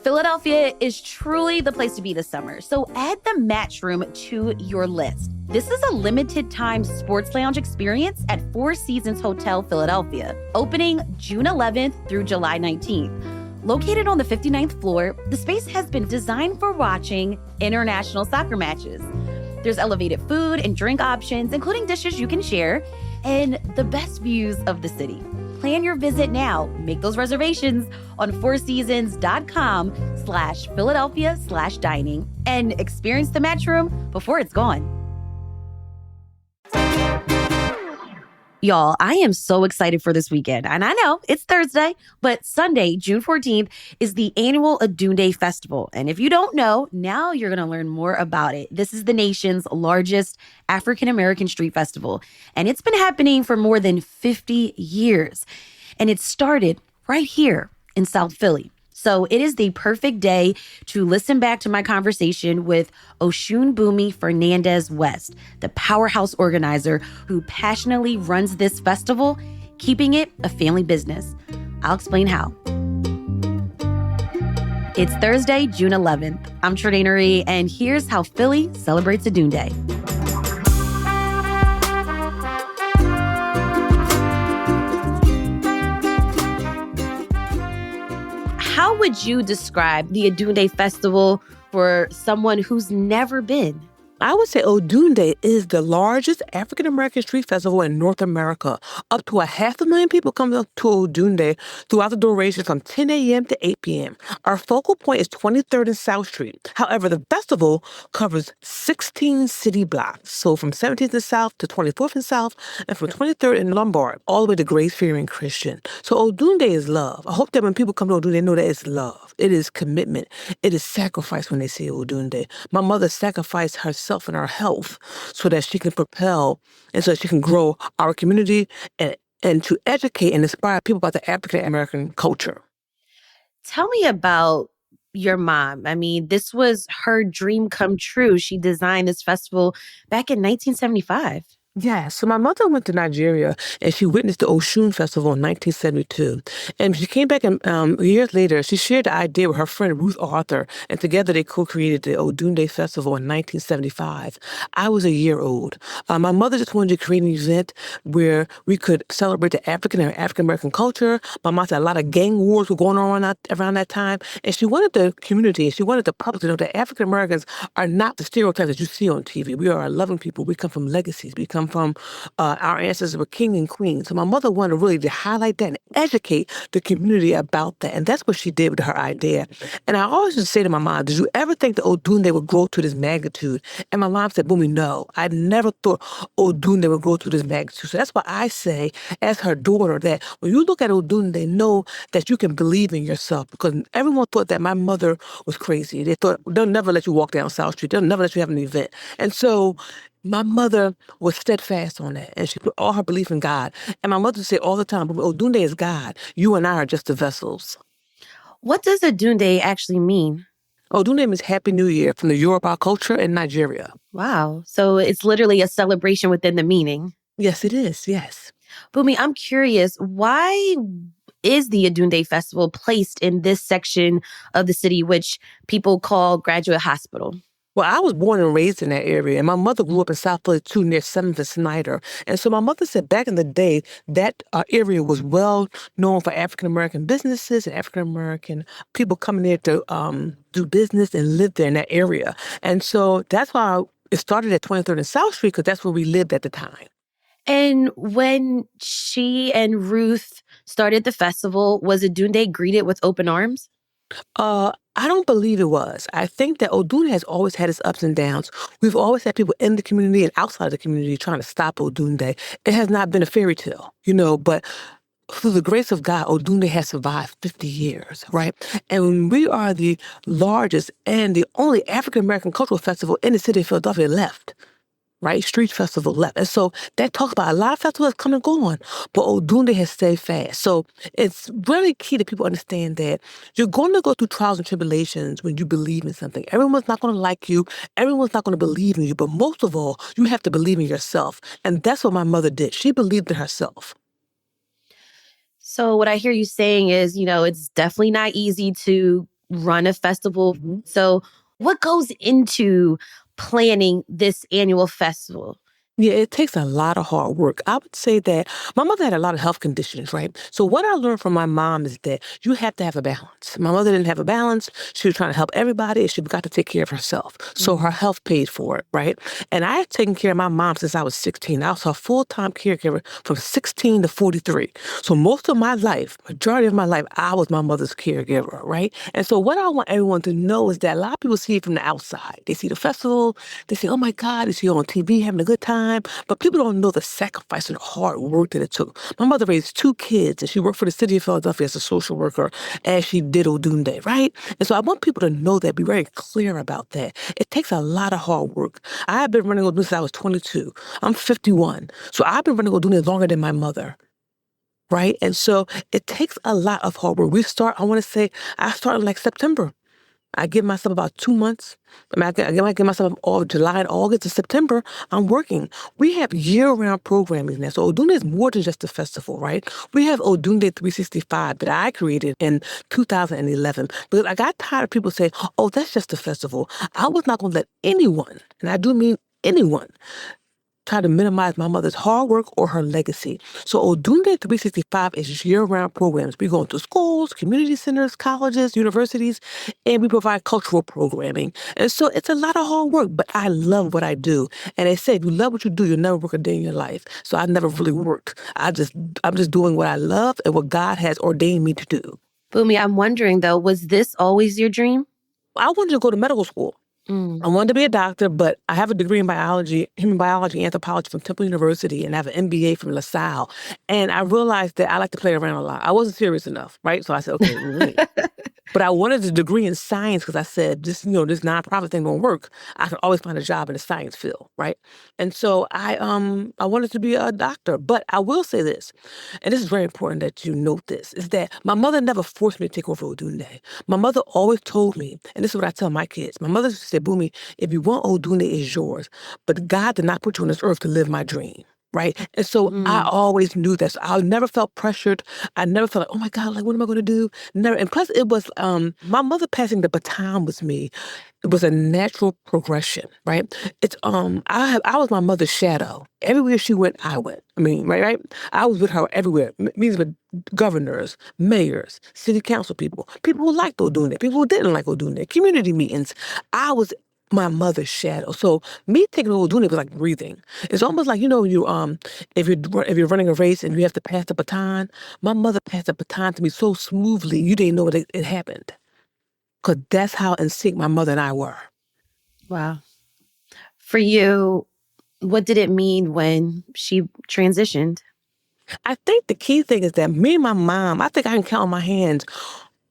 Philadelphia is truly the place to be this summer, so add the Match Room to your list. This is a limited time sports lounge experience at Four Seasons Hotel Philadelphia, opening June 11th through July 19th. Located on the 59th floor, the space has been designed for watching international soccer matches. There's elevated food and drink options, including dishes you can share, and the best views of the city. Plan your visit now. Make those reservations on fourseasons.com/Philadelphia/dining and experience the Match Room before it's gone. Y'all, I am so excited for this weekend. And I know it's Thursday, but Sunday, June 14th, is the annual Odunde Festival. And if you don't know, now you're going to learn more about it. This is the nation's largest African-American street festival. And it's been happening for more than 50 years. And it started right here in South Philly. So it is the perfect day to listen back to my conversation with Oshunbumi Fernandez-West, the powerhouse organizer who passionately runs this festival, keeping it a family business. I'll explain how. It's Thursday, June 11th. I'm Trenae Nuri, and here's how Philly celebrates Odunde. How would you describe the Odunde Festival for someone who's never been? I would say Odunde is the largest African-American street festival in North America. Up to 500,000 people come up to Odunde throughout the duration from 10 a.m. to 8 p.m. Our focal point is 23rd and South Street. However, the festival covers 16 city blocks. So from 17th and South to 24th and South, and from 23rd and Lombard, all the way to Grace Ferry and Christian. So Odunde is love. I hope that when people come to Odunde, they know that it's love. It is commitment. It is sacrifice when they say Odunde. My mother sacrificed herself and our health so that she can propel and so that she can grow our community and to educate and inspire people about the African American culture. Tell me about your mom. I mean, this was her dream come true. She designed this festival back in 1975. Yeah, so my mother went to Nigeria and she witnessed the Oshun Festival in 1972. And she came back and years later, she shared the idea with her friend Ruth Arthur, and together they co-created the Odunde Festival in 1975. I was a year old. My mother just wanted to create an event where we could celebrate the African and African-American culture. My mom said a lot of gang wars were going on around that time, and she wanted the community, she wanted the public to know that African-Americans are not the stereotypes that you see on TV. We are a loving people. We come from legacies. We come from our ancestors were king and queen. So my mother wanted really to highlight that and educate the community about that. And that's what she did with her idea. And I always just say to my mom, did you ever think that Odunde would grow to this magnitude? And my mom said, Bumi, no. I never thought Odunde would grow to this magnitude. So that's why I say, as her daughter, that when you look at Odunde, know that you can believe in yourself. Because everyone thought that my mother was crazy. They thought, they'll never let you walk down South Street. They'll never let you have an event. And so my mother was steadfast on that, and she put all her belief in God. And my mother said all the time, Odunde is God. You and I are just the vessels. What does Odunde actually mean? Odunde means Happy New Year from the Yoruba culture in Nigeria. Wow. So it's literally a celebration within the meaning. Yes, it is. Yes. Bumi, I'm curious, why is the Odunde Festival placed in this section of the city, which people call Graduate Hospital? Well, I was born and raised in that area, and my mother grew up in South Philly too, near 7th and Snyder. And so my mother said back in the day, that area was well known for African-American businesses and African-American people coming there to do business and live there in that area. And so that's why it started at 23rd and South Street, because that's where we lived at the time. And when she and Ruth started the festival, was Odunde greeted with open arms? I don't believe it was. I think that Odunde has always had its ups and downs. We've always had people in the community and outside the community trying to stop Odunde. It has not been a fairy tale, but through the grace of God, Odunde has survived 50 years, right? And we are the largest and the only African-American cultural festival in the city of Philadelphia left. Right? Street festival left. And so that talks about a lot of festivals come and go on, but Odunde has stayed fast. So it's really key that people understand that you're going to go through trials and tribulations when you believe in something. Everyone's not going to like you. Everyone's not going to believe in you. But most of all, you have to believe in yourself. And that's what my mother did. She believed in herself. So what I hear you saying is, it's definitely not easy to run a festival. So what goes into planning this annual festival? Yeah, it takes a lot of hard work. I would say that my mother had a lot of health conditions, right? So what I learned from my mom is that you have to have a balance. My mother didn't have a balance. She was trying to help everybody, and she got to take care of herself. So her health paid for it, right? And I had taken care of my mom since I was 16. I was her full-time caregiver from 16 to 43. So most of my life, majority of my life, I was my mother's caregiver, right? And so what I want everyone to know is that a lot of people see it from the outside. They see the festival, they say, oh my God, is she on TV having a good time? But people don't know the sacrifice and the hard work that it took. My mother raised 2 kids, and she worked for the city of Philadelphia as a social worker as she did Odunde, right? And so I want people to know that, be very clear about that. It takes a lot of hard work. I have been running Odunde since I was 22. I'm 51. So I've been running Odunde longer than my mother. Right? And so it takes a lot of hard work. I start in like September. I give myself about 2 months. I give myself all July and August to September. I'm working. We have year-round programming now. So Odunde is more than just a festival, right? We have Odunde 365 that I created in 2011. But I got tired of people saying, oh, that's just a festival. I was not going to let anyone, and I do mean anyone, try to minimize my mother's hard work or her legacy. So Odunde 365 is year-round programs. We go into schools, community centers, colleges, universities, and we provide cultural programming. And so it's a lot of hard work, but I love what I do. And they say, if you love what you do, you'll never work a day in your life. So I never really worked. I'm just doing what I love and what God has ordained me to do. Bumi, I'm wondering though, was this always your dream? I wanted to go to medical school. I wanted to be a doctor, but I have a degree in biology, human biology, anthropology from Temple University, and I have an MBA from LaSalle. And I realized that I like to play around a lot. I wasn't serious enough, right? So I said, okay, wait. But I wanted a degree in science because I said, this nonprofit thing won't work. I can always find a job in the science field, right? And so I wanted to be a doctor. But I will say this, and this is very important that you note this, is that my mother never forced me to take over Odunde. My mother always told me, and this is what I tell my kids. My mother said, Bumi, if you want Odunde, it's yours. But God did not put you on this earth to live my dream. Right. And so I always knew that. So I never felt pressured. I never felt like, oh my God, like, what am I going to do? Never. And plus it was, my mother passing the baton with me. It was a natural progression, right? I was my mother's shadow. Everywhere she went, I went. I mean, right? I was with her everywhere. Meetings with governors, mayors, city council people who liked Odunde, people who didn't like Odunde, community meetings. I was my mother's shadow. So me taking over Odunde was like breathing. It's almost like, if you're running a race and you have to pass the baton. My mother passed the baton to me so smoothly, you didn't know it happened. Because that's how in sync my mother and I were. Wow. For you, what did it mean when she transitioned? I think the key thing is that me and my mom, I think I can count on my hands.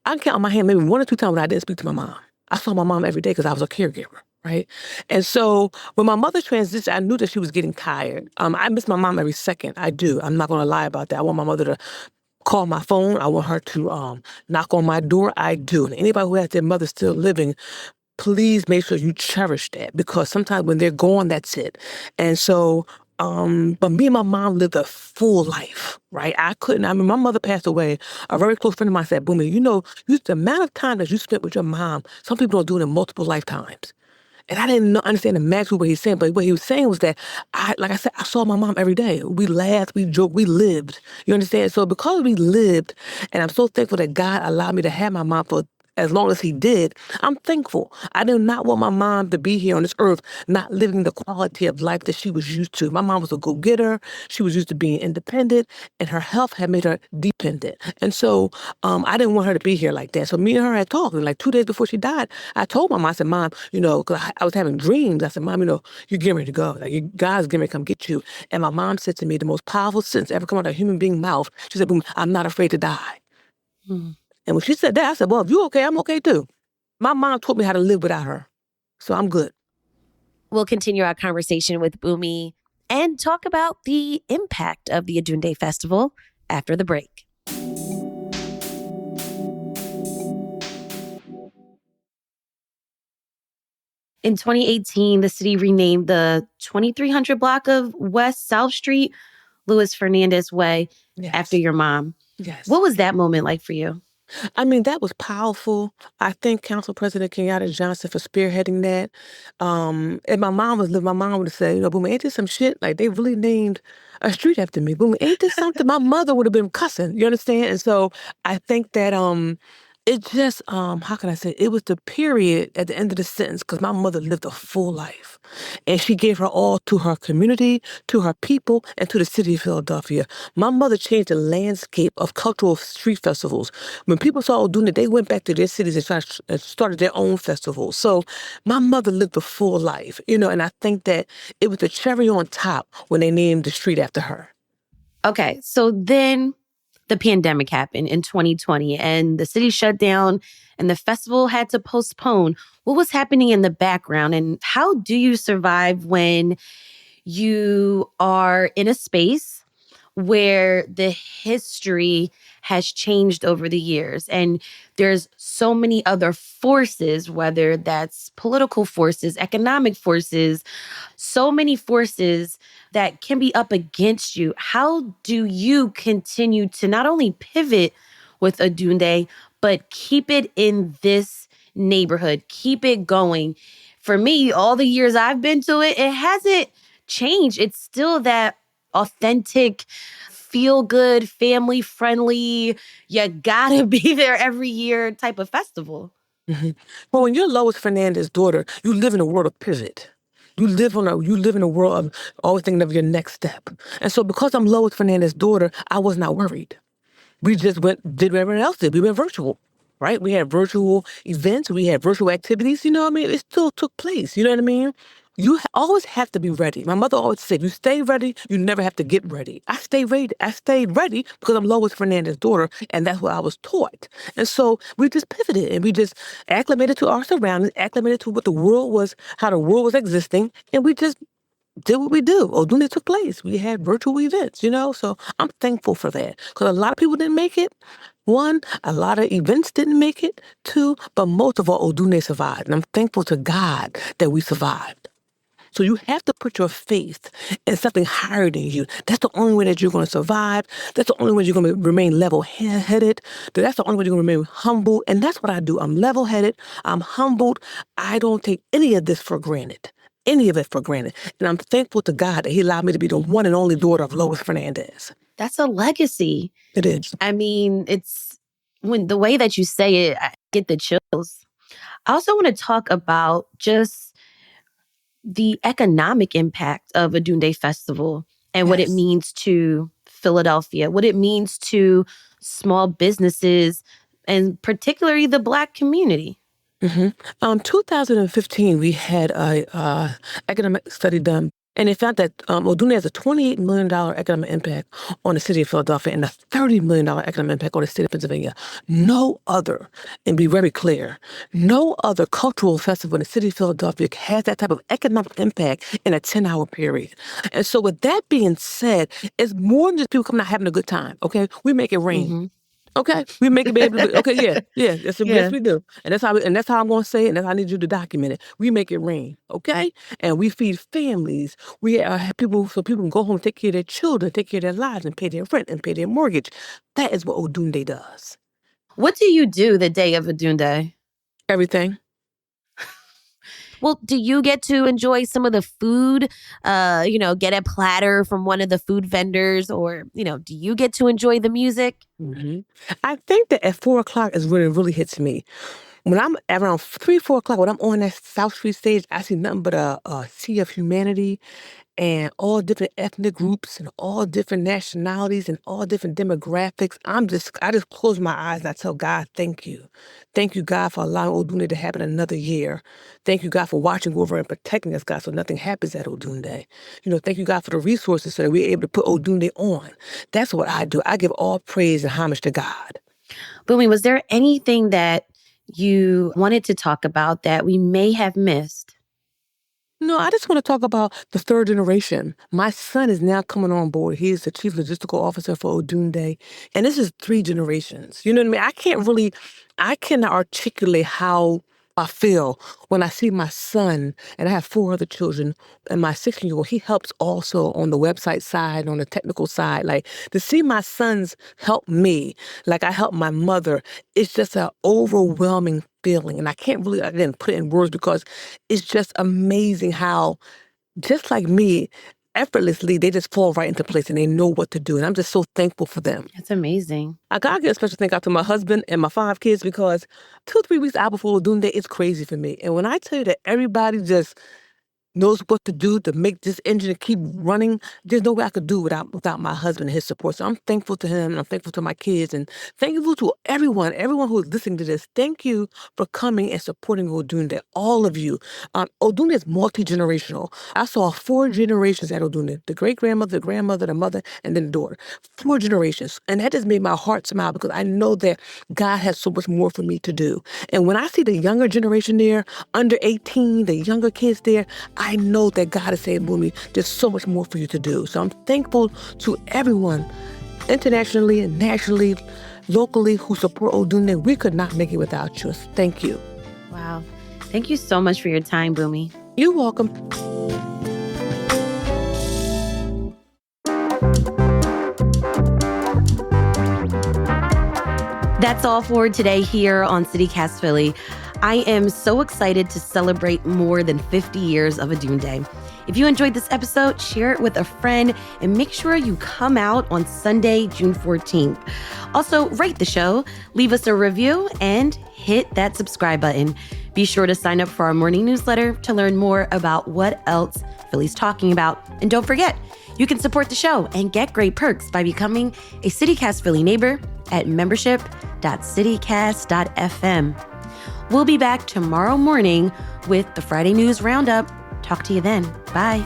I can count on my hand maybe 1 or 2 times when I didn't speak to my mom. I saw my mom every day because I was a caregiver, right? And so when my mother transitioned, I knew that she was getting tired. I miss my mom every second. I do. I'm not going to lie about that. I want my mother to call my phone. I want her to knock on my door. I do. And anybody who has their mother still living, please make sure you cherish that, because sometimes when they're gone, that's it. And so, but me and my mom lived a full life, right? My mother passed away. A very close friend of mine said, Bumi, the amount of time that you spent with your mom, some people don't do it in multiple lifetimes. And I didn't understand the magnitude of what he was saying, but what he was saying was that, like I said, I saw my mom every day. We laughed, we joked, we lived. You understand? So because we lived, and I'm so thankful that God allowed me to have my mom for as long as he did, I'm thankful. I do not want my mom to be here on this earth not living the quality of life that she was used to. My mom was a go-getter. She was used to being independent, and her health had made her dependent. And so I didn't want her to be here like that. So me and her had talked, and like 2 days before she died, I told Mom, I said, Mom, because I was having dreams. I said, Mom, you're getting ready to go. Like, God's getting ready to come get you. And my mom said to me the most powerful sentence ever come out of a human being mouth. She said, Boom, I'm not afraid to die. And when she said that, I said, well, if you're okay, I'm okay too. My mom taught me how to live without her. So I'm good. We'll continue our conversation with Bumi and talk about the impact of the Odunde Festival after the break. In 2018, the city renamed the 2300 block of West South Street Louis Fernandez Way after your mom. Yes. What was that moment like for you? I mean, that was powerful. I thank Council President Kenyatta Johnson for spearheading that. And my mom was living, my mom would say, Boom, ain't this some shit? Like, they really named a street after me. Boom, ain't this something? My mother would have been cussing, you understand? And so I think that it just, how can I say, it was the period at the end of the sentence, because my mother lived a full life. And she gave her all to her community, to her people, and to the city of Philadelphia. My mother changed the landscape of cultural street festivals. When people saw Odunde, they went back to their cities and started their own festivals. So my mother lived a full life, and I think that it was the cherry on top when they named the street after her. Okay, so then the pandemic happened in 2020 and the city shut down and the festival had to postpone. What was happening in the background and how do you survive when you are in a space where the history has changed over the years and there's so many other forces, whether that's political forces, economic forces, so many forces that can be up against you. How do you continue to not only pivot with Odunde, but keep it in this neighborhood, keep it going? For me, all the years I've been to it, it hasn't changed. It's still that authentic, feel good, family friendly, you gotta be there every year type of festival. hmm Well, when you're Lois Fernandez's daughter, you live in a world of pivot. You live in a world of always thinking of your next step. And so because I'm Lois Fernandez's daughter, I was not worried. We just did what everyone else did. We went virtual, right? We had virtual events. We had virtual activities. You know what I mean? It still took place. You know what I mean? You always have to be ready. My mother always said, you stay ready, you never have to get ready. I stayed ready. I stayed ready because I'm Lois Fernandez's daughter, and that's what I was taught. And so we just pivoted and we just acclimated to our surroundings, acclimated to what the world was, how the world was existing, and we just did what we do. Odunde took place. We had virtual events. So I'm thankful for that because a lot of people didn't make it. One, a lot of events didn't make it. Two, but most of all, Odunde survived. And I'm thankful to God that we survived. So you have to put your faith in something higher than you. That's the only way that you're going to survive. That's the only way you're going to remain level-headed. That's the only way you're going to remain humble. And that's what I do. I'm level-headed. I'm humbled. I don't take any of this for granted. Any of it for granted. And I'm thankful to God that he allowed me to be the one and only daughter of Lois Fernandez. That's a legacy. It is. I mean, it's when the way that you say it, I get the chills. I also want to talk about just the economic impact of Odunde Festival and what it Yes. means to Philadelphia, what it means to small businesses, and particularly the Black community. 2015, we had a economic study done, and it found that Odunde has a $28 million economic impact on the city of Philadelphia and a $30 million economic impact on the state of Pennsylvania. No other, and be very clear, no other cultural festival in the city of Philadelphia has that type of economic impact in a 10-hour period. And so with that being said, it's more than just people coming out having a good time, okay? We make it rain. Mm-hmm. Okay, we make it be able to. Okay, yeah, yes, yes, Yeah. we do, and that's how I'm going to say it, and that's how I need you to document it. We make it rain, okay, and we feed families. We have people so people can go home, take care of their children, take care of their lives, and pay their rent and pay their mortgage. That is what Odunde does. What do you do the day of Odunde? Everything. Well, do you get to enjoy some of the food? Get a platter from one of the food vendors, or do you get to enjoy the music? hmm I think that at 4 o'clock is when it really hits me. When I'm around 3, 4 o'clock, when I'm on that South Street stage, I see nothing but a sea of humanity and all different ethnic groups and all different nationalities and all different demographics. I just close my eyes and I tell God, thank you. Thank you, God, for allowing Odunde to happen another year. Thank you, God, for watching over and protecting us, God, so nothing happens at Odunde. Thank you, God, for the resources so that we're able to put Odunde on. That's what I do. I give all praise and homage to God. Boomy, was there anything that you wanted to talk about that we may have missed? No, I just want to talk about the third generation. My son is now coming on board. He is the chief logistical officer for Odunde. And this is 3 generations. You know what I mean? I cannot articulate how I feel when I see my son, and I have 4 other children, and my 16-year-old, he helps also on the website side, on the technical side. Like, to see my sons help me, like I help my mother, it's just an overwhelming feeling. And I can't really, again, put it in words because it's just amazing how, just like me, effortlessly, they just fall right into place and they know what to do. And I'm just so thankful for them. That's amazing. I gotta give a special thank out to my husband and my 5 kids because 2-3 weeks out before Odunde, it's crazy for me. And when I tell you that everybody just knows what to do to make this engine keep running, there's no way I could do without my husband and his support. So I'm thankful to him, and I'm thankful to my kids, and thankful to everyone who is listening to this. Thank you for coming and supporting Odunde, all of you. Odunde is multi-generational. I saw 4 generations at Odunde: the great-grandmother, the grandmother, the mother, and then the daughter. 4 generations. And that just made my heart smile because I know that God has so much more for me to do. And when I see the younger generation there, under 18, the younger kids there, I know that God is saying, Bumi, there's so much more for you to do. So I'm thankful to everyone, internationally and nationally, locally, who support Odunde. We could not make it without you. Thank you. Wow. Thank you so much for your time, Bumi. You're welcome. That's all for today here on CityCast Philly. I am so excited to celebrate more than 50 years of Odunde. If you enjoyed this episode, share it with a friend and make sure you come out on Sunday, June 14th. Also, rate the show, leave us a review, and hit that subscribe button. Be sure to sign up for our morning newsletter to learn more about what else Philly's talking about. And don't forget, you can support the show and get great perks by becoming a CityCast Philly neighbor at membership.citycast.fm. We'll be back tomorrow morning with the Friday News Roundup. Talk to you then. Bye.